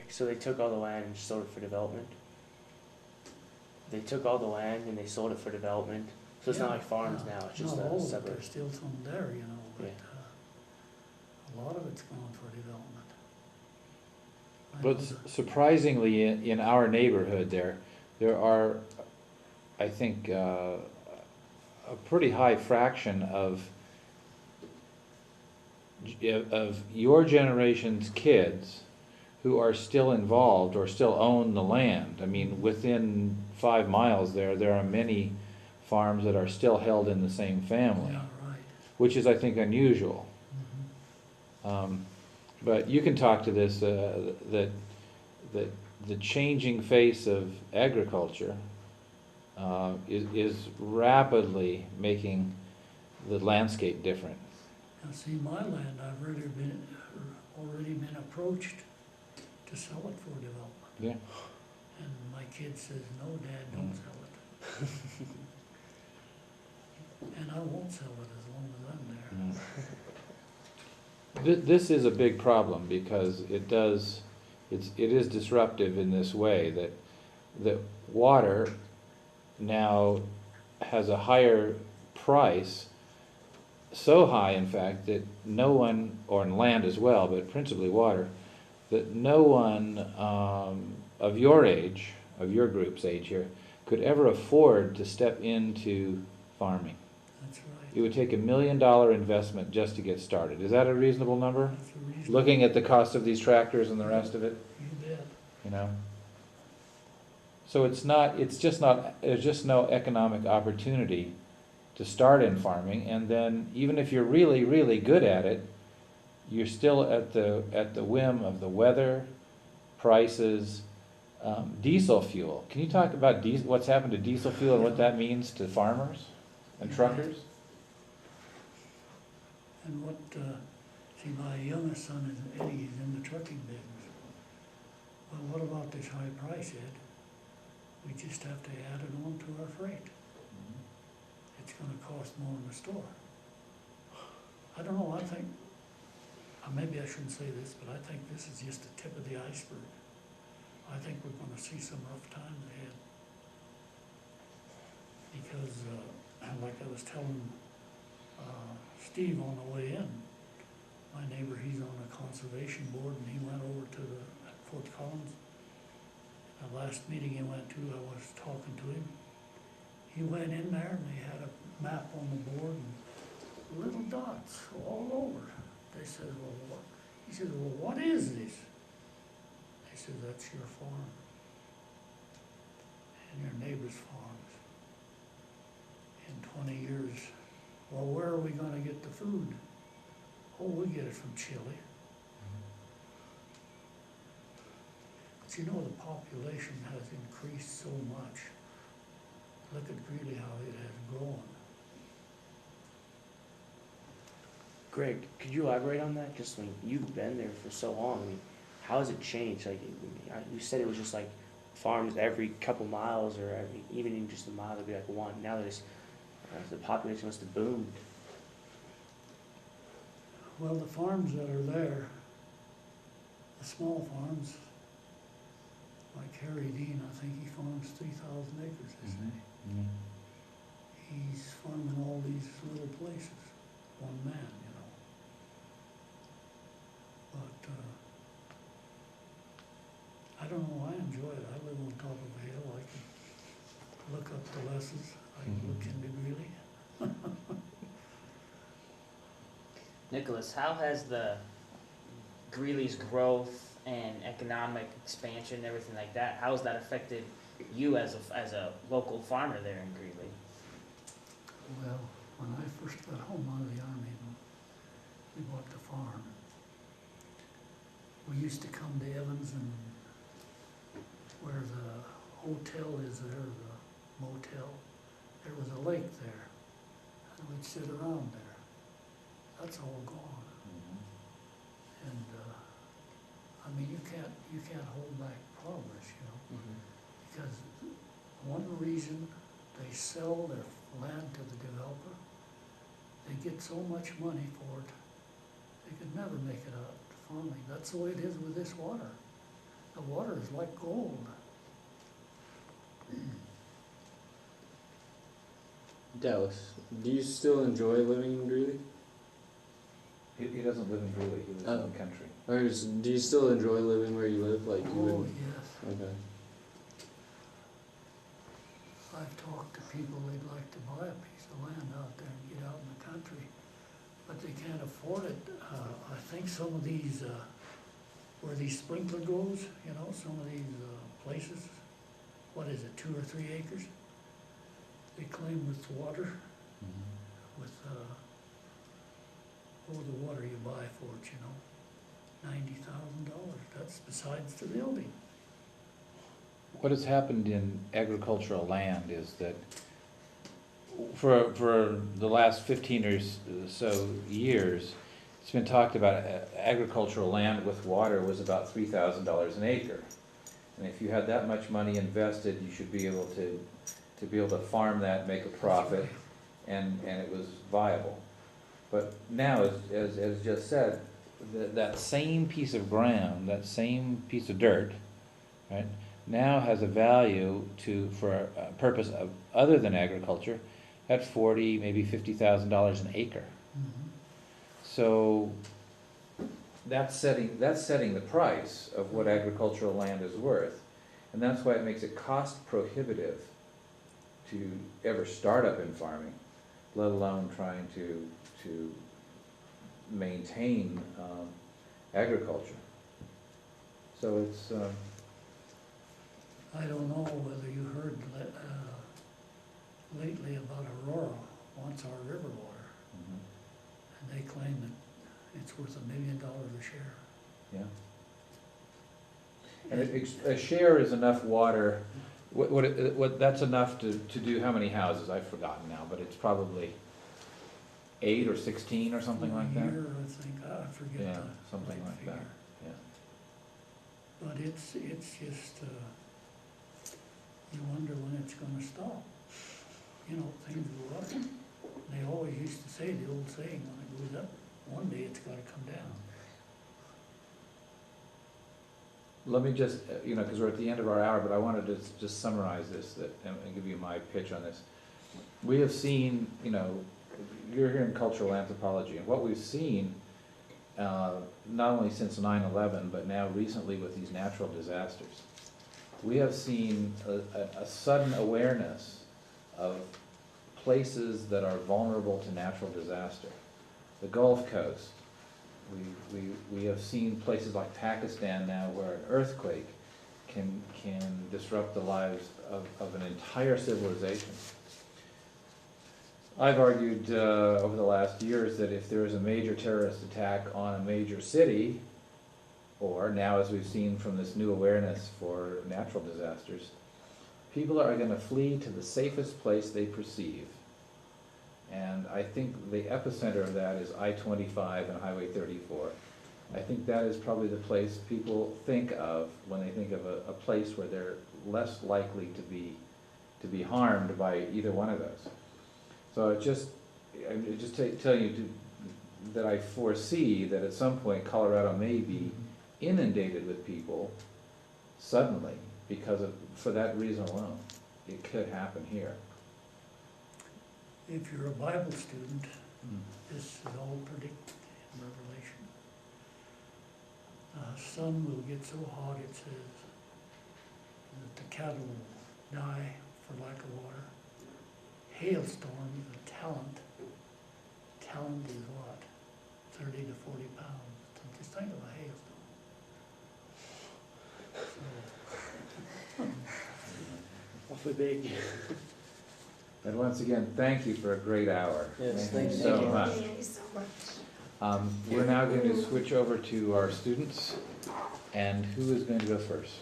So they took all the land and sold it for development. They took all the land and they sold it for development. So it's not like farms Yeah. now. It's just Not a all of it, suburb. there's still some there, you know, but, Yeah. a lot of it's gone for development. I But know that- surprisingly, in our neighborhood there are, I think, a pretty high fraction of your generation's kids who are still involved or still own the land. I mean, within 5 miles there are many farms that are still held in the same family, Yeah, right. which is, I think, unusual. Mhm. But you can talk to this, that the changing face of agriculture is rapidly making the landscape different. Now, see, my land, I've already been approached to sell it for development. Yeah. And my kid says, no, Dad, don't sell it. And I won't sell it as long as I'm there. This is a big problem because it is disruptive in this way that water now has a higher price, so high in fact that no one, or in land as well, but principally water, that no one of your age, of your group's age here, could ever afford to step into farming. That's It right. would take $1 million investment just to get started. Is that a reasonable number? That's the reason. Looking at the cost of these tractors and the rest of it, You bet. you know? So there's just no economic opportunity to start in farming, and then even if you're really, really good at it, you're still at the whim of the weather, prices, diesel fuel. Can you talk about what's happened to diesel fuel and what that means to farmers and truckers? And what, see, my youngest son is Eddie, he's in the trucking business. Well, what about this high price, Ed? We just have to add it on to our freight. It's gonna cost more in the store. I don't know, I think, maybe I shouldn't say this, but I think this is just the tip of the iceberg. I think we're gonna see some rough times ahead. Because, like I was telling, Steve on the way in, my neighbor, he's on a conservation board, and he went over to Fort Collins. The last meeting he went to, I was talking to him. He went in there and they had a map on the board and little dots all over. They said, well, what? He said, well, what is this? They said, that's your farm and your neighbor's farms. In 20 years, well, where are we gonna get the food? Oh, we get it from Chile. But you know, the population has increased so much. Look at Greeley, how it has grown. Greg, could you elaborate on that? Just like you've been there for so long. I mean, how has it changed? Like you said, it was just like farms every couple miles, or even in just a mile, there'd be like one. Now there's the population must have boomed. Well, the farms that are there, the small farms, like Harry Dean, I think he farms 3,000 acres, isn't he? He's farming all these little places, one man, you know. But, I don't know, I enjoy it. I live on top of a hill. I can look up the Lesses. I can look into Greeley. Nicholas, how has the Greeley's growth and economic expansion and everything like that, how has that affected you as a local farmer there in Greeley? Well, when I first got home out of the Army, we bought the farm. We used to come to Evans, and where the hotel is there, the motel, there was a lake there, and we'd sit around there. That's all gone. And, I mean, you can't hold back progress, you know, because one reason they sell their land to the developer, they get so much money for it, they could never make it out to farming. That's the way it is with this water. The water is like gold. Dallas, do you still enjoy living in Greeley? He doesn't live in Greeley, he lives in the country. Or do you still enjoy living where you live? Like you Oh, would? yes. Okay. I've talked to people, they'd like to buy a piece of land out there and get out in the country, but they can't afford it. I think some of these, where these sprinkler goes, you know, some of these, places, what is it, 2 or 3 acres? They claim with water, with, the water you buy for it, you know, $90,000, that's besides the building. What has happened in agricultural land is that for the last 15 or so years, it's been talked about agricultural land with water was about $3,000 an acre. And if you had that much money invested, you should be able to farm that, make a profit, and it was viable. But now, as just said, that same piece of ground, that same piece of dirt, right, now has a value for a purpose of other than agriculture at $40,000, maybe $50,000 an acre. Mhm. So that's setting the price of what agricultural land is worth, and that's why it makes it cost prohibitive to ever start up in farming, let alone trying to maintain agriculture. So it's I don't know whether you heard lately about Aurora, wants our river water, and they claim that it's worth $1 million a share. yeah. And a share is enough water. What that's enough to do how many houses? I've forgotten now, but it's probably 8 or 16 or something like that. A year, I think, I forget Yeah, the something right like that. figure. Yeah. But it's just, you wonder when it's gonna stop. You know, things go up. They always used to say, the old saying, when it goes up, one day it's gotta come down. Let me just, because we're at the end of our hour, but I wanted to just summarize this and give you my pitch on this. We have seen, you're here in cultural anthropology, and what we've seen, not only since 9/11, but now recently with these natural disasters, we have seen a sudden awareness of places that are vulnerable to natural disaster. The Gulf Coast. We have seen places like Pakistan now where an earthquake can disrupt the lives of an entire civilization. I've argued over the last years that if there is a major terrorist attack on a major city, or now as we've seen from this new awareness for natural disasters, people are going to flee to the safest place they perceive. And I think the epicenter of that is I-25 and Highway 34. I think that is probably the place people think of when they think of a place where they're less likely to be harmed by either one of those. So I'm just telling you that I foresee that at some point Colorado may be inundated with people suddenly for that reason alone. It could happen here. If you're a Bible student, this is all predicted in Revelation. The sun will get so hot, it says, that the cattle will die for lack of water. Hailstorm, the talent is what? 30 to 40 pounds. So just think of a hailstorm. Awfully big. And once again, thank you for a great hour. Yes, Thank you thank so you. much. Thank you so much. We're now going to switch over to our students, and who is going to go first?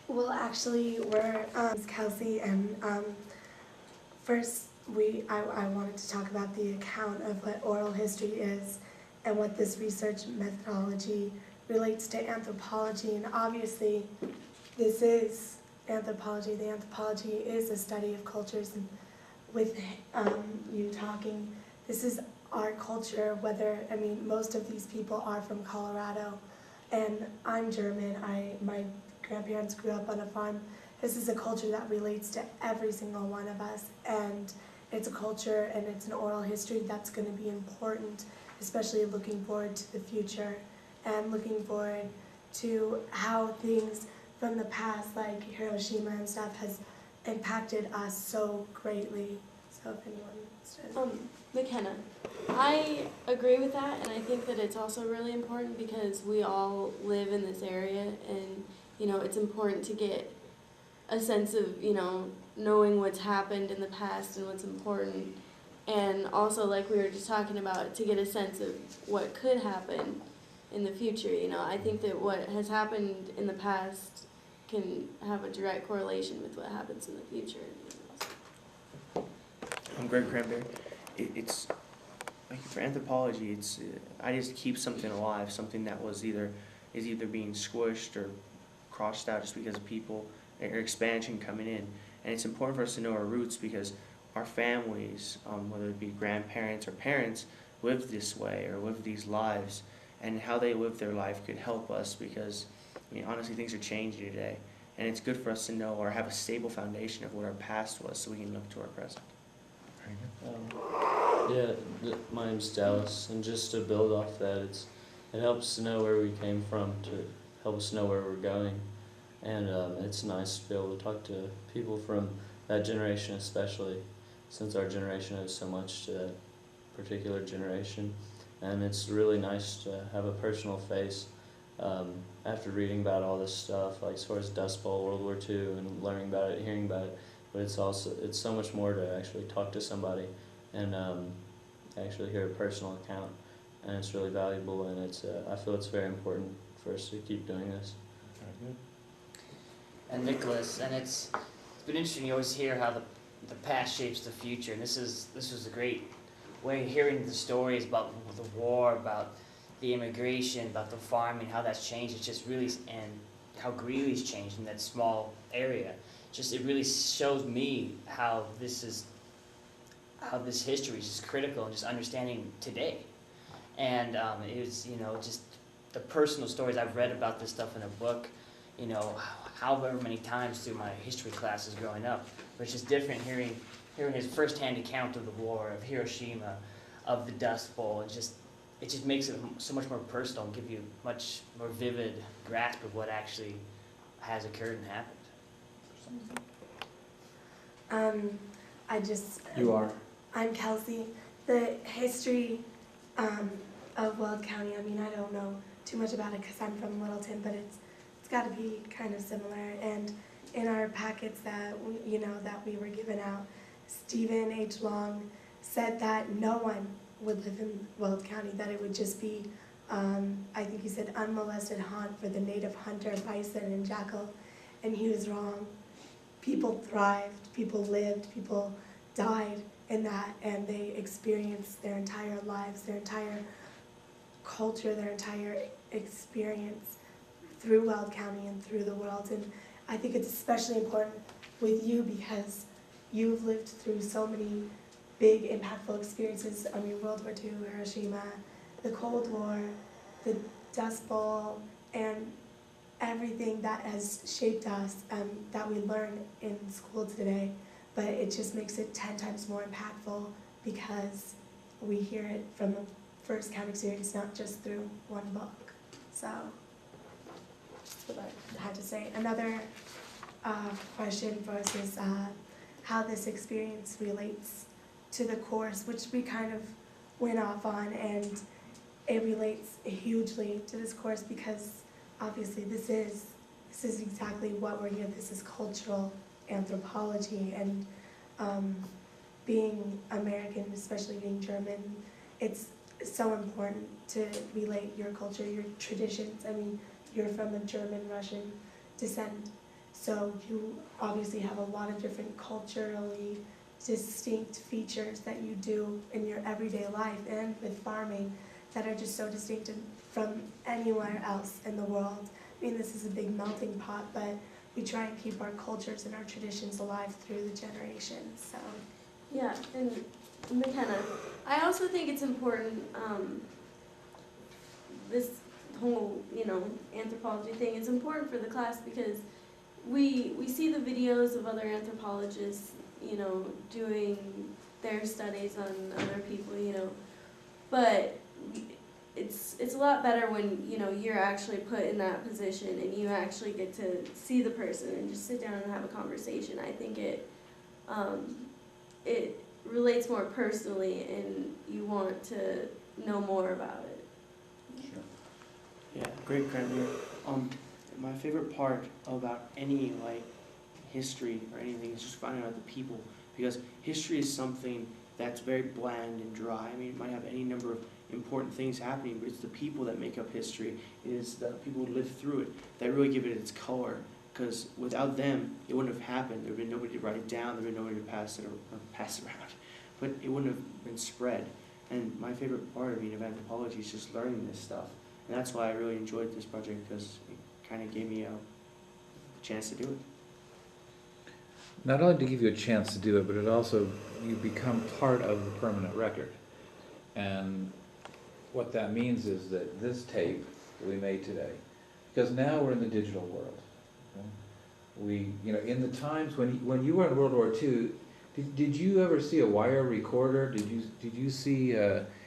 Well, actually, we're Kelsey, and first I wanted to talk about the account of what oral history is and what this research methodology relates to anthropology. And obviously, this is anthropology. The anthropology is a study of cultures, and with you talking, this is our culture. Most of these people are from Colorado, And I'm German. My grandparents grew up on a farm. This is a culture that relates to every single one of us, and it's a culture and it's an oral history that's going to be important, especially looking forward to the future and looking forward to how things from the past, like Hiroshima and stuff, has impacted us so greatly. So if anyone wants to... McKenna, I agree with that, and I think that it's also really important because we all live in this area, and it's important to get a sense of knowing what's happened in the past and what's important, and also, like we were just talking about, to get a sense of what could happen in the future. I think that what has happened in the past can have a direct correlation with what happens in the future. I'm Greg Cranberry. It's like for anthropology, it's I just keep something alive, something that is either being squished or crossed out just because of people or expansion coming in. And it's important for us to know our roots because our families, whether it be grandparents or parents, lived this way or lived these lives, and how they live their life could help us because, honestly, things are changing today. And it's good for us to know or have a stable foundation of what our past was so we can look to our present. My name's Dallas, and just to build off that, it helps to know where we came from to help us know where we're going, and it's nice to be able to talk to people from that generation, especially since our generation owes so much to that particular generation, and it's really nice to have a personal face after reading about all this stuff, like as far as Dust Bowl, World War II, and learning about it, hearing about it. But it's so much more to actually talk to somebody and actually hear a personal account, and it's really valuable, and I feel it's very important for us to keep doing this. And Nicholas, and it's been interesting. You always hear how the past shapes the future, and this was a great way of hearing the stories about the war, about the immigration, about the farming, how that's changed. It's just really, and how Greeley's changed in that small area. It really shows me how this history is just critical and just understanding today. And it was, just the personal stories I've read about this stuff in a book, however many times through my history classes growing up. But it's just different hearing his firsthand account of the war, of Hiroshima, of the Dust Bowl, and it just makes it so much more personal and give you a much more vivid grasp of what actually has occurred and happened. You are. I'm Kelsey. The history of Weld County, I don't know too much about it because I'm from Littleton, but it's got to be kind of similar. And in our packets that we were given out, Stephen H. Long said that no one would live in Weld County, that it would just be, I think he said, unmolested haunt for the native hunter, bison, and jackal, and he was wrong. People thrived, people lived, people died in that, and they experienced their entire lives, their entire culture, their entire experience through Weld County and through the world. And I think it's especially important with you because you've lived through so many big, impactful experiences. World War II, Hiroshima, the Cold War, the Dust Bowl, and everything that has shaped us that we learn in school today. But it just makes it 10 times more impactful because we hear it from the first-hand experience, not just through one book. So that's what I had to say. Another question for us is how this experience relates to the course, which we kind of went off on, and it relates hugely to this course because obviously this is exactly what we're here. This is cultural anthropology, and being American, especially being German, it's so important to relate your culture, your traditions. You're from a German-Russian descent, so you obviously have a lot of different culturally distinct features that you do in your everyday life and with farming that are just so distinct from anywhere else in the world. This is a big melting pot, but we try and keep our cultures and our traditions alive through the generations. So. Yeah, and McKenna, I also think it's important, whole, anthropology thing is important for the class because we see the videos of other anthropologists, doing their studies on other people, but it's a lot better when, you're actually put in that position and you actually get to see the person and just sit down and have a conversation. I think it relates more personally and you want to know more about it. Yeah, great, Kramer. My favorite part about any history or anything is just finding out the people, because history is something that's very bland and dry. I mean, it might have any number of important things happening, but it's the people that make up history. It is the people who live through it that really give it its color. Because without them, it wouldn't have happened. There would have been nobody to write it down. There would have been nobody to pass it around. But it wouldn't have been spread. And my favorite part of anthropology is just learning this stuff. And that's why I really enjoyed this project, because it kind of gave me a chance to do it. Not only to give you a chance to do it, but it also, you become part of the permanent record. And what that means is that this tape we made today, because now we're in the digital world. Okay? We, in the times when you were in World War II, did you ever see a wire recorder? Did you see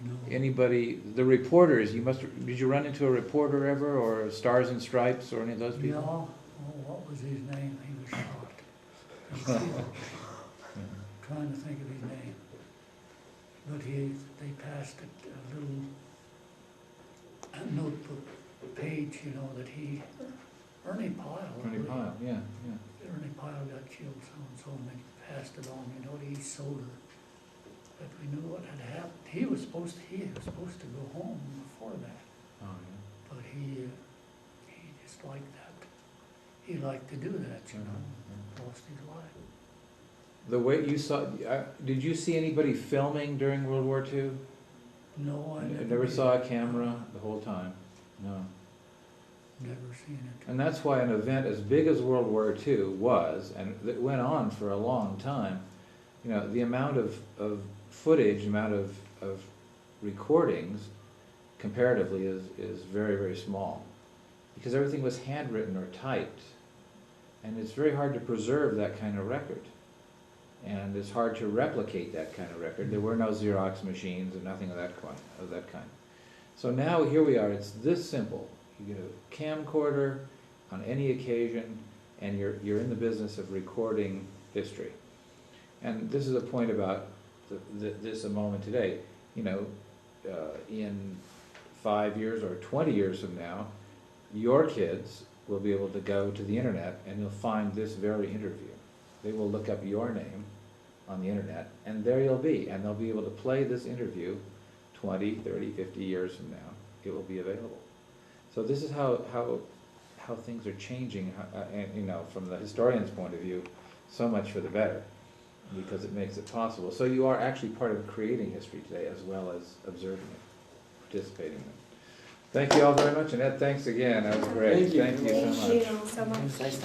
No. anybody, the reporters, did you run into a reporter ever, or Stars and Stripes, or any of those people? No, what was his name? He was shot. I'm still trying to think of his name. But they passed a little notebook page, that Ernie Pyle. Ernie Pyle, yeah. Ernie Pyle got killed so and they passed it on, to each soldier. But we knew what had happened. He was supposed to go home before that. Oh, yeah. But he just liked that. He liked to do that, lost his life. The way you saw, did you see anybody filming during World War II? No, I Never saw a camera the whole time? No. Never seen it. And that's why an event as big as World War II was, and that went on for a long time, the amount of footage, the amount of recordings, comparatively, is very, very small. Because everything was handwritten or typed. And it's very hard to preserve that kind of record. And it's hard to replicate that kind of record. There were no Xerox machines and nothing of that kind. So now here we are, it's this simple. You get a camcorder on any occasion, and you're in the business of recording history. And this is a point about this a moment today. In 5 years or 20 years from now, your kids will be able to go to the internet and you'll find this very interview. They will look up your name on the internet, and there you'll be, and they'll be able to play this interview 20, 30, 50 years from now. It will be available. So this is how things are changing, and from the historian's point of view, so much for the better, because it makes it possible. So you are actually part of creating history today, as well as observing it, participating in it. Thank you all very much, and Ed, thanks again. That was great. Thank you so much. Thank you so much. Nice